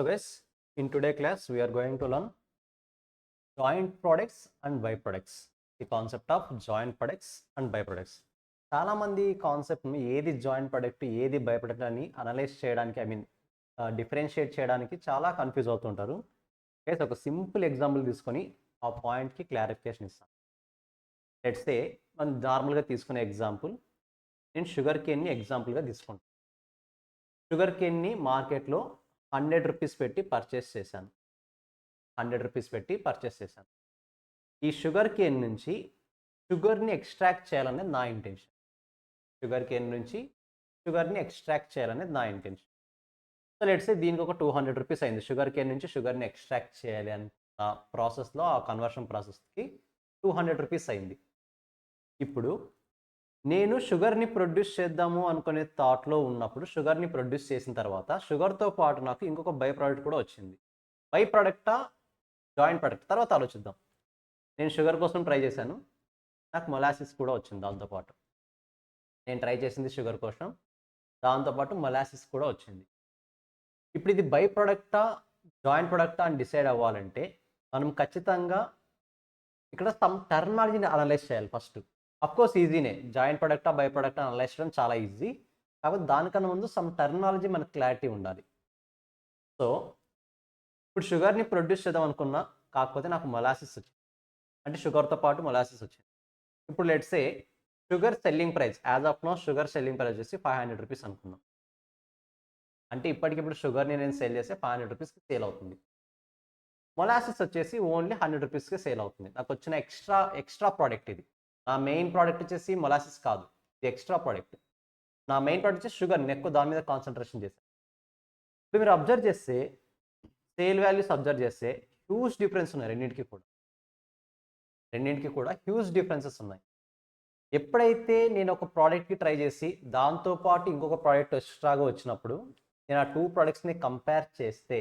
So guys, in today class we are going to learn joint products and byproducts. The concept of joint products and byproducts. చాలా మంది concept ఏది joint product ఏది by product అని analyse చేయడానికి differentiate చేయడానికి చాలా confuse అవుతుంటారు. అయితే ఒక సింపుల్ ఎగ్జాంపుల్ తీసుకొని ఆ పాయింట్కి క్లారిఫికేషన్ ఇస్తాను. లెట్స్ సే మనం నార్మల్గా తీసుకునే ఎగ్జాంపుల్, నేను షుగర్ కేన్ని ఎగ్జాంపుల్గా తీసుకుంటాను. షుగర్ కేన్ని మార్కెట్లో 100 రూపీస్ పెట్టి పర్చేస్ చేశాను. 100 రూపీస్ పెట్టి పర్చేస్ చేశాను. ఈ షుగర్ కేన్ నుంచి షుగర్ని ఎక్స్ట్రాక్ట్ చేయాలనేది నా ఇంటెన్షన్. షుగర్ కేన్ నుంచి షుగర్ని ఎక్స్ట్రాక్ట్ చేయాలనేది నా ఇంటెన్షన్. సో లెట్స్ సే దీనికి ఒక 200 రూపీస్ అయింది. షుగర్ కేన్ నుంచి షుగర్ని ఎక్స్ట్రాక్ట్ చేయాలి అన్న ప్రాసెస్లో, ఆ కన్వర్షన్ ప్రాసెస్కి 200 రూపీస్ అయింది. ఇప్పుడు నేను షుగర్ని ప్రొడ్యూస్ చేద్దాము అనుకునే థాట్లో ఉన్నప్పుడు షుగర్ని ప్రొడ్యూస్ చేసిన తర్వాత షుగర్తో పాటు నాకు ఇంకొక బై ప్రోడక్ట్ కూడా వచ్చింది. బై ప్రోడక్టా జాయింట్ ప్రోడక్ట్ తర్వాత ఆలోచిద్దాం. నేను షుగర్ కోసం ట్రై చేశాను, నాకు మొలాసిస్ కూడా వచ్చింది దాంతోపాటు. నేను ట్రై చేసింది షుగర్ కోసం, దాంతోపాటు మొలాసిస్ కూడా వచ్చింది. ఇప్పుడు ఇది బై ప్రోడక్టా జాయింట్ ప్రోడక్టా అని డిసైడ్ అవ్వాలంటే మనం ఖచ్చితంగా ఇక్కడ సమ్ టర్మినాలజీని అనలైజ్ చేయాలి ఫస్ట్. అఫ్కోర్స్ ఈజీనే, జాయింట్ ప్రొడక్టా బై ప్రొడక్టా అనలైజ్ చేయడం చాలా ఈజీ. కాబట్టి దానికన్నా ముందు సమ్ టర్మినాలజీ మనకు క్లారిటీ ఉండాలి. సో ఇప్పుడు షుగర్ని ప్రొడ్యూస్ చేద్దాం అనుకున్నా, కాకపోతే నాకు మొలాసిస్ వచ్చింది, అంటే షుగర్తో పాటు మొలాసిస్ వచ్చింది. ఇప్పుడు let's say sugar selling price, as of no sugar selling price వచ్చేసి 500 రూపీస్ అనుకున్నాం. అంటే ఇప్పటికిప్పుడు షుగర్ని నేను సేల్ చేస్తే 500 రూపీస్కి సేల్ అవుతుంది. మొలాసిస్ వచ్చేసి ఓన్లీ 100 రూపీస్కి సేల్ అవుతుంది. నాకు వచ్చిన ఎక్స్ట్రా ప్రోడక్ట్ ఇది. నా మెయిన్ ప్రోడక్ట్ వచ్చేసి మొలాసిస్ కాదు, ఇది ఎక్స్ట్రా ప్రోడక్ట్. నా మెయిన్ ప్రోడక్ట్ వచ్చేసి షుగర్, నేను ఎక్కువ దాని మీద కాన్సన్ట్రేషన్ చేశాను. ఇప్పుడు మీరు అబ్జర్వ్ చేస్తే, సేల్ వాల్యూస్ అబ్జర్వ్ చేస్తే హ్యూజ్ డిఫరెన్స్ ఉన్నాయి రెండింటికి కూడా హ్యూజ్ డిఫరెన్సెస్ ఉన్నాయి. ఎప్పుడైతే నేను ఒక ప్రోడక్ట్కి ట్రై చేసి దాంతోపాటు ఇంకొక ప్రోడక్ట్ ఎక్స్ట్రాగా వచ్చినప్పుడు నేను ఆ 2 ప్రోడక్ట్స్ని కంపేర్ చేస్తే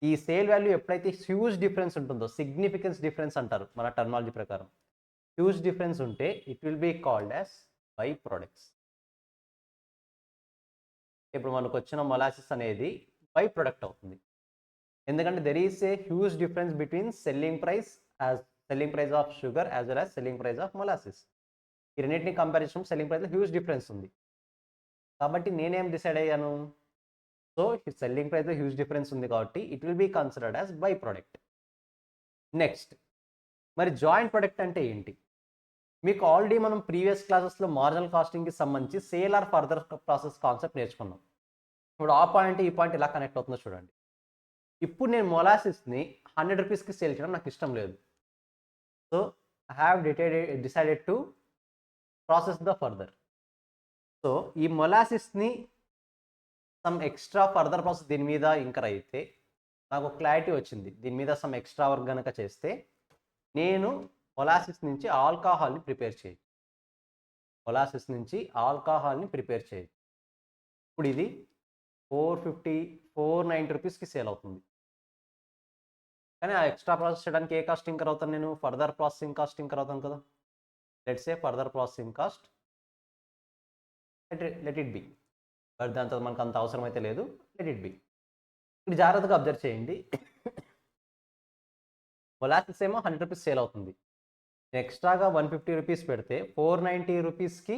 ఈ సేల్ వాల్యూ ఎప్పుడైతే హ్యూజ్ డిఫరెన్స్ ఉంటుందో, సిగ్నిఫికెన్స్ డిఫరెన్స్ అంటారు మన టర్మినాలజీ ప్రకారం, హ్యూజ్ డిఫరెన్స్ ఉంటే it will be called as by products. ఇప్పుడు మనకు వచ్చిన మొలాసిస్ అనేది బై ప్రొడక్ట్ అవుతుంది. ఎందుకంటే there is a huge difference between selling price of sugar as well as selling price of molasses. ఈ రెండింటిని కంపేర్ చేసినప్పుడు సెల్లింగ్ ప్రైస్లో హ్యూజ్ డిఫరెన్స్ ఉంది. కాబట్టి నేనేం డిసైడ్ అయ్యాను, సో సెల్లింగ్ ప్రైస్లో హ్యూజ్ డిఫరెన్స్ ఉంది కాబట్టి it will be considered as by product. Next, మరి జాయింట్ ప్రొడక్ట్ అంటే ఏంటి? మీకు ఆల్రెడీ మనం ప్రీవియస్ క్లాసెస్లో మార్జినల్ కాస్టింగ్కి సంబంధించి sale or further process concept నేర్చుకున్నాం. ఇప్పుడు ఆ పాయింట్ ఈ పాయింట్ ఎలా కనెక్ట్ అవుతుందో చూడండి. ఇప్పుడు నేను మొలాసిస్ని 100 రూపీస్కి సేల్ చేయడం నాకు ఇష్టం లేదు. So I have decided to process the further. So ఈ మొలాసిస్ని సమ్ ఎక్స్ట్రా ఫర్దర్ ప్రాసెస్ దీని మీద ఇంకర్ అయితే నాకు క్లారిటీ వచ్చింది, దీని మీద సమ్ ఎక్స్ట్రా వర్క్ కనుక చేస్తే నేను మొలాసిస్ నుంచి ఆల్కహాల్ని ప్రిపేర్ చేయొచ్చు. ఇప్పుడు ఇది 490 రూపీస్కి సేల్ అవుతుంది. కానీ ఆ ఎక్స్ట్రా ప్రాసెస్ చేయడానికి ఏ కాస్ట్ ఇంకర్ అవుతాను నేను? ఫర్దర్ ప్రాసెసింగ్ కాస్ట్ ఇంకర్ అవుతాను కదా. Let's say further processing cost let it be, but దాంతో మనకు అంత అవసరం అయితే లేదు, లెట్ ఇట్ బి. ఇప్పుడు జాగ్రత్తగా అబ్జర్వ్ చేయండి. మొలాసిస్ ఏమో 100 రూపీస్ సేల్ అవుతుంది, ఎక్స్ట్రాగా 150 రూపీస్ పెడితే 490 రూపీస్కి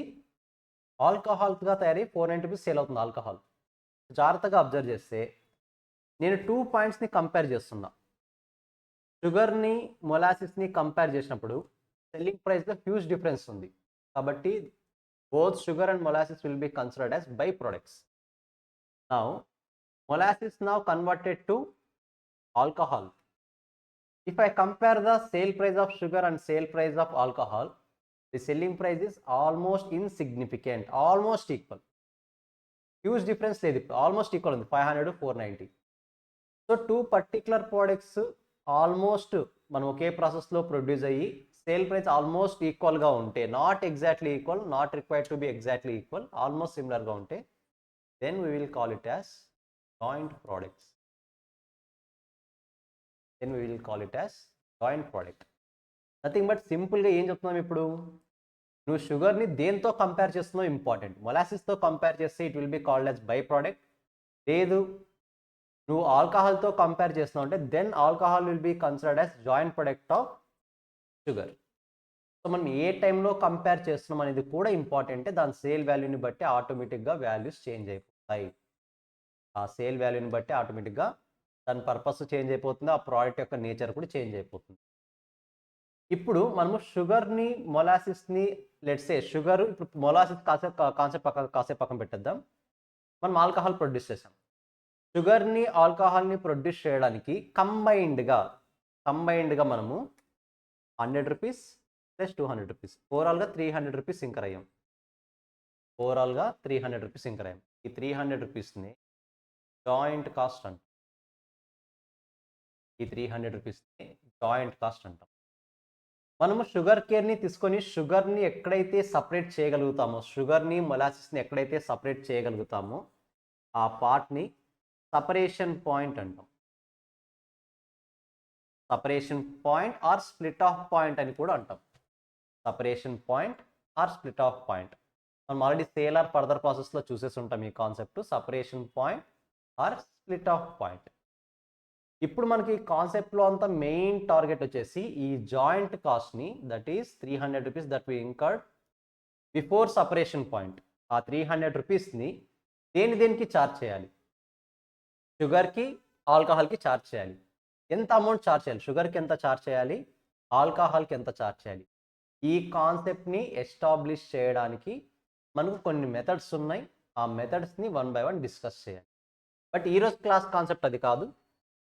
ఆల్కహాల్గా తయారీ 490 రూపీస్ సేల్ అవుతుంది ఆల్కహాల్. జాగ్రత్తగా అబ్జర్వ్ చేస్తే నేను 2 పాయింట్స్ని కంపేర్ చేస్తున్నా. షుగర్ని మొలాసిస్ని కంపేర్ చేసినప్పుడు సెల్లింగ్ ప్రైస్లో హ్యూజ్ డిఫరెన్స్ ఉంది. కాబట్టి both sugar and molasses will be considered as by products. Now molasses now converted to alcohol. If I compare the sale price of sugar and sale price of alcohol, the selling price is almost insignificant, almost equal. Huge difference లేదు, almost equal ఉంది, 500 490. So 2 particular products almost మనం ఒకే ప్రాసెస్లో produce అయ్యి sale price almost ఈక్వల్గా ఉంటే, not exactly equal, not required to be exactly equal, almost సిమిలర్గా ఉంటే then we will call it as joint products. Joint product. Nothing but సింపుల్గా ఏం చెప్తున్నాం, ఇప్పుడు నువ్వు షుగర్ని దేంతో కంపేర్ చేస్తున్నావు ఇంపార్టెంట్. మొలాసిస్తో కంపేర్ చేస్తే it will be called as by product. లేదు నువ్వు ఆల్కహాల్తో కంపేర్ చేస్తున్నావు అంటే then alcohol will be considered as joint product of sugar. So మనం ఏ టైంలో కంపేర్ చేస్తున్నాం అనేది కూడా ఇంపార్టెంటే. దాని సేల్ వాల్యూని బట్టి ఆటోమేటిక్గా వాల్యూస్ చేంజ్ అయిపోతాయి. ఆ సేల్ వాల్యూని బట్టి ఆటోమేటిక్గా దాని పర్పస్ చేంజ్ అయిపోతుంది, ఆ ప్రోడక్ట్ యొక్క నేచర్ కూడా చేంజ్ అయిపోతుంది. ఇప్పుడు మనము షుగర్ని మొలాసిస్ని లెట్సే షుగర్ ఇప్పుడు మొలాసిస్ కాన్సెప్ట్ కాసేపు పక్కన పెట్టేద్దాం. మనం ఆల్కహాల్ ప్రొడ్యూస్ చేసాం. షుగర్ని ఆల్కహాల్ని ప్రొడ్యూస్ చేయడానికి కంబైన్డ్గా మనము 100 రూపీస్ ప్లస్ 200 రూపీస్ ఓవరాల్గా 300 రూపీస్ ఇంకర్ అయ్యాం. ఈ 300 రూపీస్ని జాయింట్ కాస్ట్ అంటాం. మనము షుగర్ కేర్ని తీసుకొని షుగర్ని ఎక్కడైతే సపరేట్ చేయగలుగుతామో, షుగర్ని మొలాసిస్ని ఎక్కడైతే సపరేట్ చేయగలుగుతామో ఆ పార్ట్ని సపరేషన్ పాయింట్ అంటాం. Separation point or split off point అని కూడా అంటాం. Separation point or split off point మనం ఆల్రెడీ సేల్ ఆర్ ఫర్దర్ ప్రాసెస్లో చూసేసి ఉంటాం ఈ concept, separation point or split off point. ఇప్పుడు మనకి కాన్సెప్ట్లో అంతా మెయిన్ టార్గెట్ వచ్చేసి ఈ జాయింట్ కాస్ట్ని, that is 300 rupees that we incurred before separation point. ఆ 300 రూపీస్ని దేనికి ఛార్జ్ చేయాలి? షుగర్కి, ఆల్కహాల్కి ఛార్జ్ చేయాలి. ఎంత అమౌంట్ ఛార్జ్ చేయాలి? షుగర్కి ఎంత ఛార్జ్ చేయాలి, ఆల్కహాల్కి ఎంత ఛార్జ్ చేయాలి? ఈ కాన్సెప్ట్ని ఎస్టాబ్లిష్ చేయడానికి మనకు కొన్ని మెథడ్స్ ఉన్నాయి. ఆ మెథడ్స్ని 1 by 1 డిస్కస్ చేయాలి. బట్ ఈరోజు క్లాస్ కాన్సెప్ట్ అది కాదు.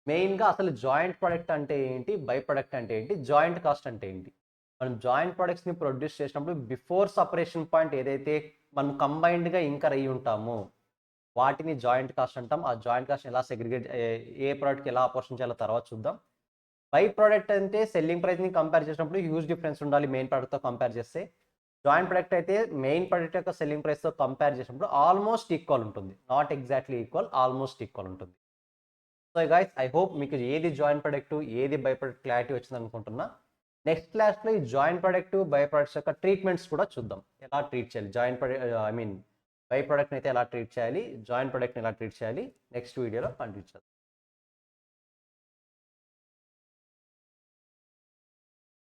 మెయిన్గా అసలు జాయింట్ ప్రొడక్ట్ అంటే ఏంటి, బై ప్రొడక్ట్ అంటే ఏంటి, జాయింట్ కాస్ట్ అంటే ఏంటి. మనం జాయింట్ ప్రొడక్ట్స్ని ప్రొడ్యూస్ చేసినప్పుడు బిఫోర్ సపరేషన్ పాయింట్ ఏదైతే మనం కంబైన్డ్గా ఇంకర్ అయ్యి ఉంటామో వాటిని జాయింట్ కాస్ట్ అంటాం. ఆ జాయింట్ కాస్ట్ ఎలా సెగ్రిగేట్, ఏ ప్రోడక్ట్కి ఎలా అపోర్షన్ చేయాలో తర్వాత చూద్దాం. బై ప్రోడక్ట్ అంటే సెల్లింగ్ ప్రైస్ని కంపేర్ చేసినప్పుడు హ్యూజ్ డిఫరెన్స్ ఉండాలి మెయిన్ ప్రోడక్ట్తో కంపేర్ చేస్తే. జాయింట్ ప్రొడక్ట్ అయితే మెయిన్ ప్రొడక్ట్ యొక్క సెల్లింగ్ ప్రైస్తో కంపేర్ చేసినప్పుడు ఆల్మోస్ట్ ఈక్వల్ ఉంటుంది. Not exactly equal, almost equal ఉంటుంది. సో గైస్, ఐ హోప్ మీకు ఏది జాయింట్ ప్రొడక్ట్, ఏది బై ప్రొడక్ట్ క్లారిటీ వచ్చింది అనుకుంటున్నా. నెక్స్ట్ క్లాస్లో ఈ జాయింట్ ప్రొడక్ట్, బై ప్రొడక్ట్స్ యొక్క ట్రీట్మెంట్స్ కూడా చూద్దాం. ఎలా ట్రీట్ చేయాలి జాయింట్ ప్రొడక్ట్, బై ప్రొడక్ట్ని అయితే ఎలా ట్రీట్ చేయాలి, జాయింట్ ప్రొడక్ట్ని ఎలా ట్రీట్ చేయాలి నెక్స్ట్ వీడియోలో కంటిన్యూ చేద్దాం.